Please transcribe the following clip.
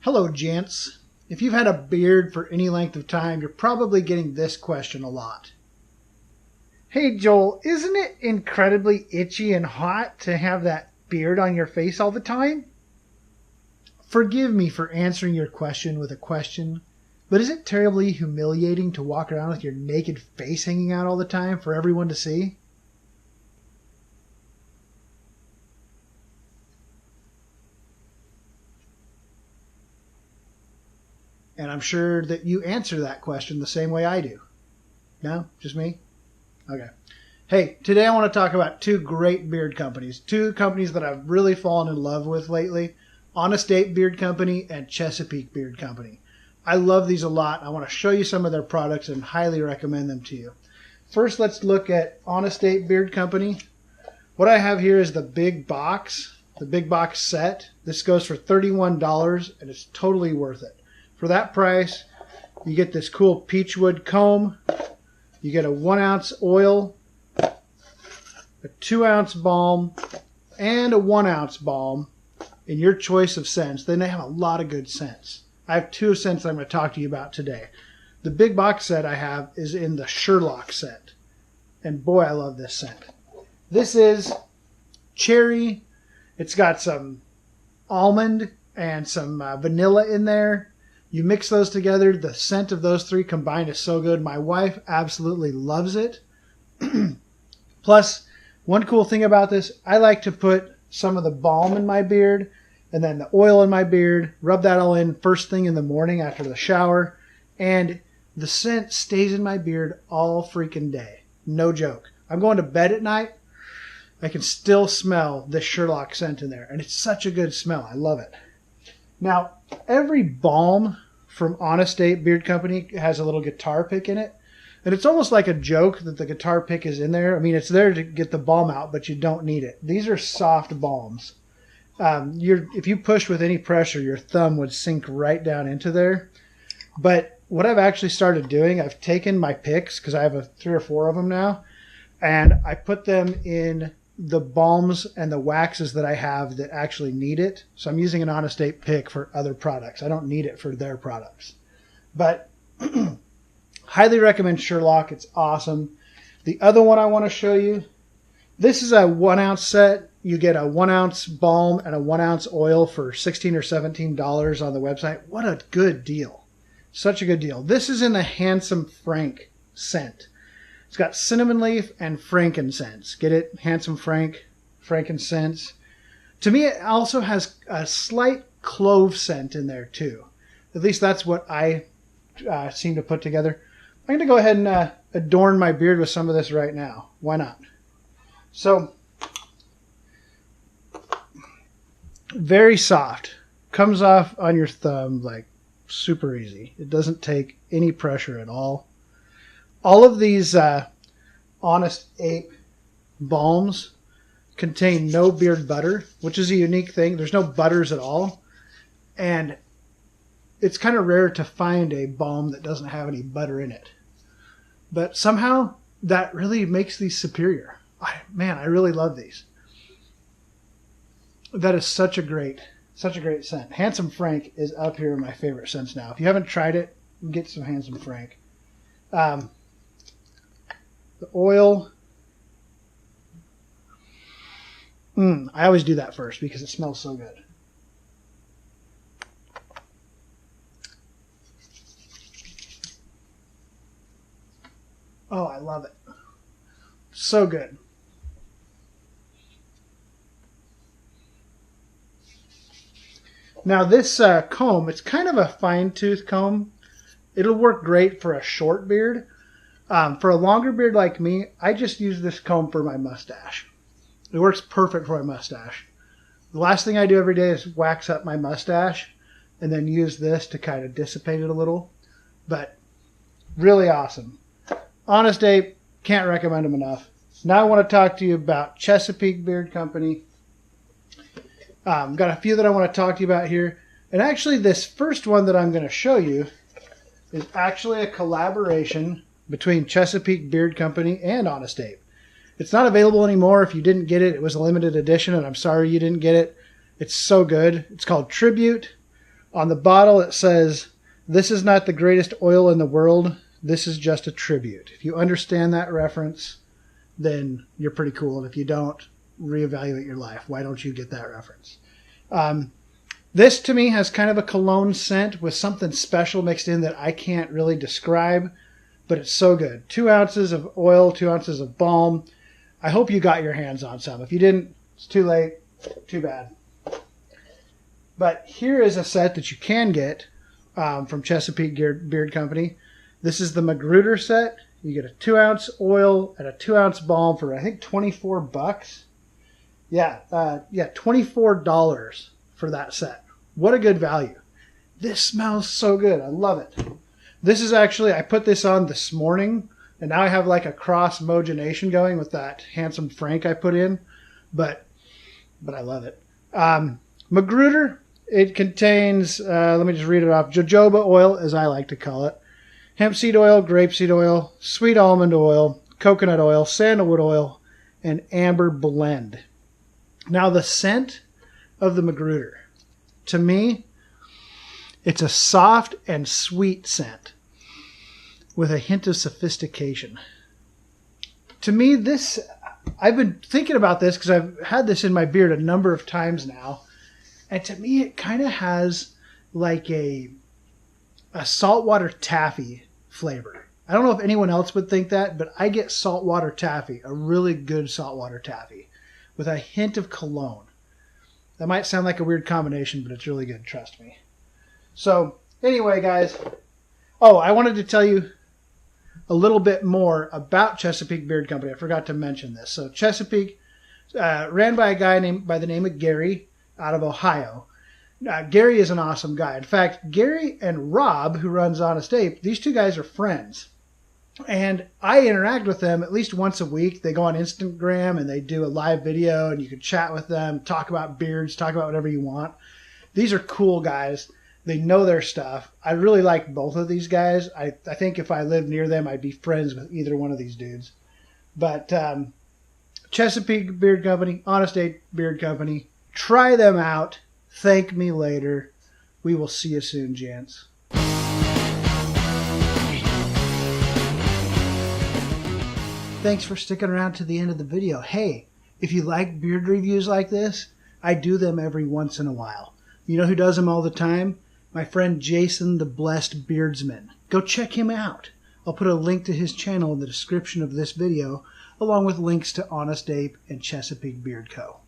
Hello, gents. If you've had a beard for any length of time, you're probably getting this question a lot. Hey, Joel, isn't it incredibly itchy and hot to have that beard on your face all the time? Forgive me for answering your question with a question, but is it terribly humiliating to walk around with your naked face hanging out all the time for everyone to see? And I'm sure that you answer that question the same way I do. No? Just me? Okay. Hey, today I want to talk about two great beard companies. Two companies that I've really fallen in love with lately. Honest Ape Beard Company and Chesapeake Beard Company. I love these a lot. I want to show you some of their products and highly recommend them to you. First, let's look at Honest Ape Beard Company. What I have here is the big box set. This goes for $31 and it's totally worth it. For that price, you get this cool peachwood comb, you get a 1 ounce oil, a 2 ounce balm, and a 1 ounce balm in your choice of scents. Then they have a lot of good scents. I have two scents that I'm going to talk to you about today. The big box set I have is in the Sherlock scent. And boy, I love this scent. This is cherry. It's got some almond and some vanilla in there. You mix those together, the scent of those three combined is so good. My wife absolutely loves it. Plus, one cool thing about this, I like to put some of the balm in my beard and then the oil in my beard, rub that all in first thing in the morning after the shower, and the scent stays in my beard all freaking day. No joke. I'm going to bed at night, I can still smell this Sherlock scent in there, and it's such a good smell. I love it. Now, every balm from Honest Ape Beard Company has a little guitar pick in it. And it's almost like a joke that the guitar pick is in there. I mean, it's there to get the balm out, but you don't need it. These are soft balms. If you push with any pressure, your thumb would sink right down into there. But what I've actually started doing, I've taken my picks, because I have 3 or 4 of them now, and I put them in the balms and the waxes that I have that actually need it. So I'm using an Honest Ape pick for other products. I don't need it for their products. But highly recommend Sherlock. It's awesome. The other one I want to show you, this is a 1 ounce set. You get a 1 ounce balm and a 1 ounce oil for $16 or $17 on the website. What a good deal. Such a good deal. This is in the Handsome Frank scent. It's got cinnamon leaf and frankincense. Get it? Handsome Frank, frankincense. To me, it also has a slight clove scent in there too. At least that's what I seem to put together. I'm going to go ahead and adorn my beard with some of this right now. Why not? So, very soft. Comes off on your thumb like super easy. It doesn't take any pressure at all. All of these Honest Ape balms contain no beard butter, which is a unique thing. There's no butters at all. And it's kind of rare to find a balm that doesn't have any butter in it. But somehow that really makes these superior. Man, I really love these. That is such a great scent. Handsome Frank is up here in my favorite scents now. If you haven't tried it, get some Handsome Frank. The oil. I always do that first because it smells so good. Oh, I love it. So good. Now this comb, it's kind of a fine tooth comb. It'll work great for a short beard. For a longer beard like me, I just use this comb for my mustache. It works perfect for my mustache. The last thing I do every day is wax up my mustache and then use this to kind of dissipate it a little. But really awesome. Honest Ape, can't recommend them enough. Now I want to talk to you about Chesapeake Beard Company. Got a few that I want to talk to you about here. And actually this first one that I'm going to show you is actually a collaboration between Chesapeake Beard Company and Honest Ape. It's not available anymore. If you didn't get it, it was a limited edition, and I'm sorry you didn't get it. It's so good. It's called Tribute. On the bottle it says, "This is not the greatest oil in the world. This is just a tribute." If you understand that reference, then you're pretty cool. And if you don't, reevaluate your life. Why don't you get that reference? This to me has kind of a cologne scent with something special mixed in that I can't really describe, but it's so good. 2 ounces of oil, 2 ounces of balm. I hope you got your hands on some. If you didn't, it's too late. Too bad. But here is a set that you can get from Chesapeake Beard Company. This is the Magruder set. You get a 2 ounce oil and a 2 ounce balm for, I think, $24. Yeah, $24 for that set. What a good value. This smells so good. I love it. This is actually, I put this on this morning, and now I have like a cross-mogenation going with that Handsome Frank I put in, but I love it. Magruder, it contains, let me just read it off, jojoba oil, as I like to call it, hemp seed oil, grapeseed oil, sweet almond oil, coconut oil, sandalwood oil, and amber blend. Now the scent of the Magruder, to me, it's a soft and sweet scent with a hint of sophistication. To me, this, I've been thinking about this because I've had this in my beard a number of times now, and to me it kind of has like a saltwater taffy flavor. I don't know if anyone else would think that, but I get saltwater taffy, a really good saltwater taffy, with a hint of cologne. That might sound like a weird combination, but it's really good, trust me. So, anyway, guys. Oh, I wanted to tell you a little bit more about Chesapeake Beard Company. I forgot to mention this. So, Chesapeake, ran by a guy by the name of Gary out of Ohio. Gary is an awesome guy. In fact, Gary and Rob, who runs Honest Ape, these two guys are friends. And I interact with them at least once a week. They go on Instagram and they do a live video, and you can chat with them, talk about beards, talk about whatever you want. These are cool guys. They know their stuff. I really like both of these guys. I think if I lived near them, I'd be friends with either one of these dudes. But Chesapeake Beard Company, Honest Ape Beard Company, try them out. Thank me later. We will see you soon, gents. Thanks for sticking around to the end of the video. Hey, if you like beard reviews like this, I do them every once in a while. You know who does them all the time? My friend Jason the Blessed Beardsman. Go check him out. I'll put a link to his channel in the description of this video, along with links to Honest Ape and Chesapeake Beard Co.